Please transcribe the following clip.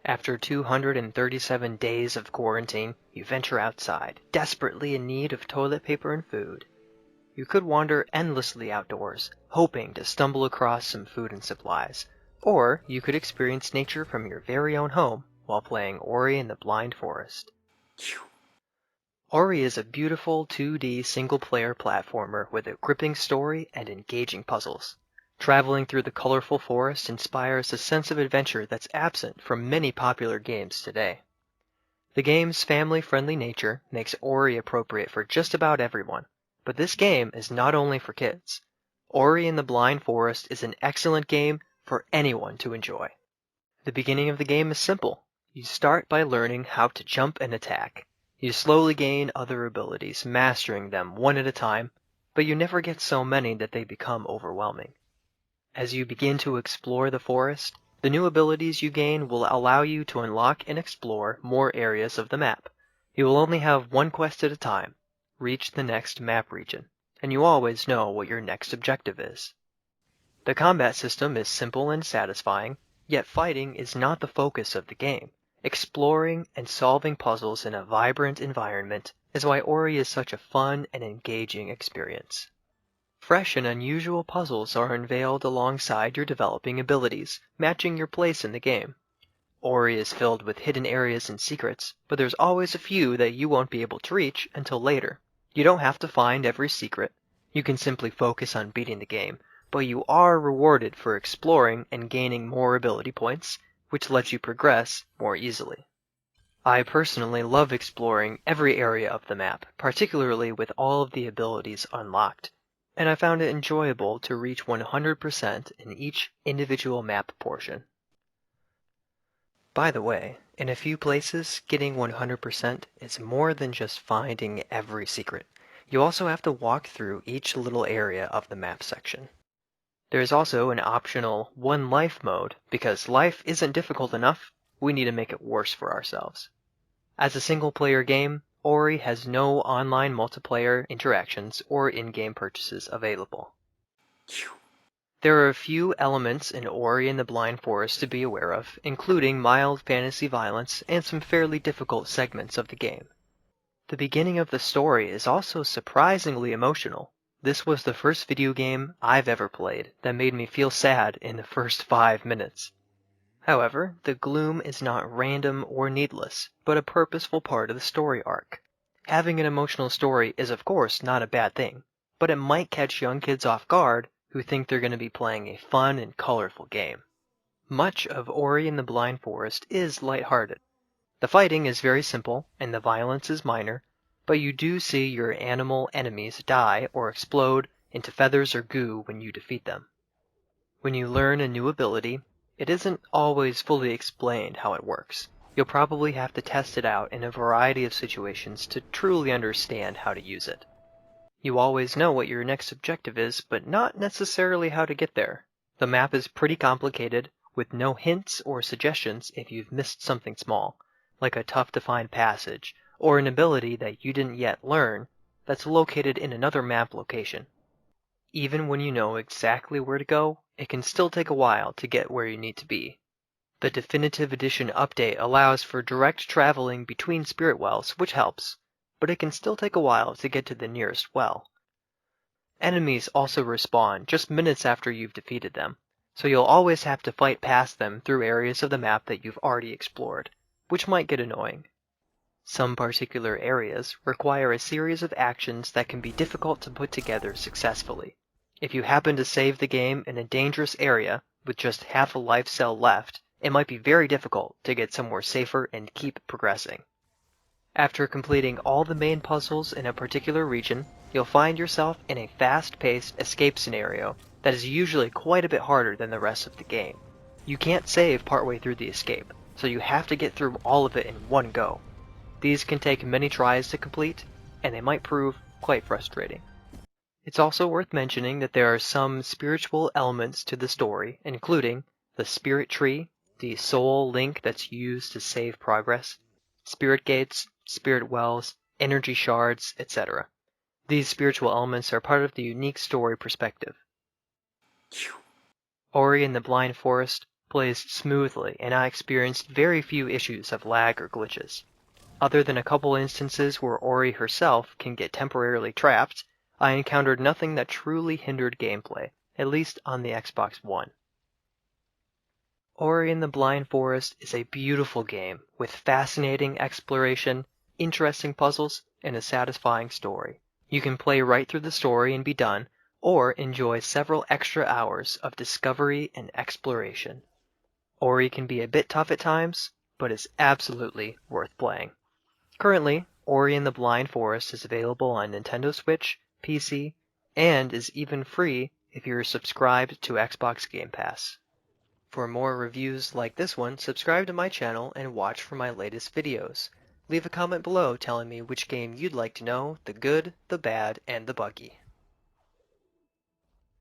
After 237 days of quarantine, you venture outside, desperately in need of toilet paper and food. You could wander endlessly outdoors, hoping to stumble across some food and supplies, or you could experience nature from your very own home while playing Ori and the Blind Forest. Ori is a beautiful 2D single-player platformer with a gripping story and engaging puzzles. Traveling through the colorful forest inspires a sense of adventure that's absent from many popular games today. The game's family-friendly nature makes Ori appropriate for just about everyone, but this game is not only for kids. Ori and the Blind Forest is an excellent game for anyone to enjoy. The beginning of the game is simple. You start by learning how to jump and attack. You slowly gain other abilities, mastering them one at a time, but you never get so many that they become overwhelming. As you begin to explore the forest, the new abilities you gain will allow you to unlock and explore more areas of the map. You will only have one quest at a time. Reach the next map region, and you always know what your next objective is. The combat system is simple and satisfying, yet fighting is not the focus of the game. Exploring and solving puzzles in a vibrant environment is why Ori is such a fun and engaging experience. Fresh and unusual puzzles are unveiled alongside your developing abilities, matching your place in the game. Ori is filled with hidden areas and secrets, but there's always a few that you won't be able to reach until later. You don't have to find every secret. You can simply focus on beating the game, but you are rewarded for exploring and gaining more ability points, which lets you progress more easily. I personally love exploring every area of the map, particularly with all of the abilities unlocked, and I found it enjoyable to reach 100% in each individual map portion. By the way, in a few places, getting 100% is more than just finding every secret. You also have to walk through each little area of the map section. There is also an optional one life mode, because life isn't difficult enough, we need to make it worse for ourselves. As a single-player game, Ori has no online multiplayer interactions or in-game purchases available. There are a few elements in Ori and the Blind Forest to be aware of, including mild fantasy violence and some fairly difficult segments of the game. The beginning of the story is also surprisingly emotional. This was the first video game I've ever played that made me feel sad in the first 5 minutes. However, the gloom is not random or needless, but a purposeful part of the story arc. Having an emotional story is of course not a bad thing, but it might catch young kids off guard who think they're going to be playing a fun and colorful game. Much of Ori and the Blind Forest is lighthearted. The fighting is very simple and the violence is minor, but you do see your animal enemies die or explode into feathers or goo when you defeat them. When you learn a new ability, it isn't always fully explained how it works. You'll probably have to test it out in a variety of situations to truly understand how to use it. You always know what your next objective is, but not necessarily how to get there. The map is pretty complicated, with no hints or suggestions if you've missed something small, like a tough-to-find passage, or an ability that you didn't yet learn that's located in another map location. Even when you know exactly where to go, it can still take a while to get where you need to be. The Definitive Edition update allows for direct traveling between spirit wells, which helps, but it can still take a while to get to the nearest well. Enemies also respawn just minutes after you've defeated them, so you'll always have to fight past them through areas of the map that you've already explored, which might get annoying. Some particular areas require a series of actions that can be difficult to put together successfully. If you happen to save the game in a dangerous area with just half a life cell left, it might be very difficult to get somewhere safer and keep progressing. After completing all the main puzzles in a particular region, you'll find yourself in a fast-paced escape scenario that is usually quite a bit harder than the rest of the game. You can't save partway through the escape, so you have to get through all of it in one go. These can take many tries to complete, and they might prove quite frustrating. It's also worth mentioning that there are some spiritual elements to the story, including the spirit tree, the soul link that's used to save progress, spirit gates, spirit wells, energy shards, etc. These spiritual elements are part of the unique story perspective. Ori and the Blind Forest plays smoothly, and I experienced very few issues of lag or glitches. Other than a couple instances where Ori herself can get temporarily trapped, I encountered nothing that truly hindered gameplay, at least on the Xbox One. Ori and the Blind Forest is a beautiful game with fascinating exploration, interesting puzzles, and a satisfying story. You can play right through the story and be done, or enjoy several extra hours of discovery and exploration. Ori can be a bit tough at times, but is absolutely worth playing. Currently, Ori and the Blind Forest is available on Nintendo Switch, PC, and is even free if you're subscribed to Xbox Game Pass. For more reviews like this one, subscribe to my channel and watch for my latest videos. Leave a comment below telling me which game you'd like to know, the good, the bad, and the buggy.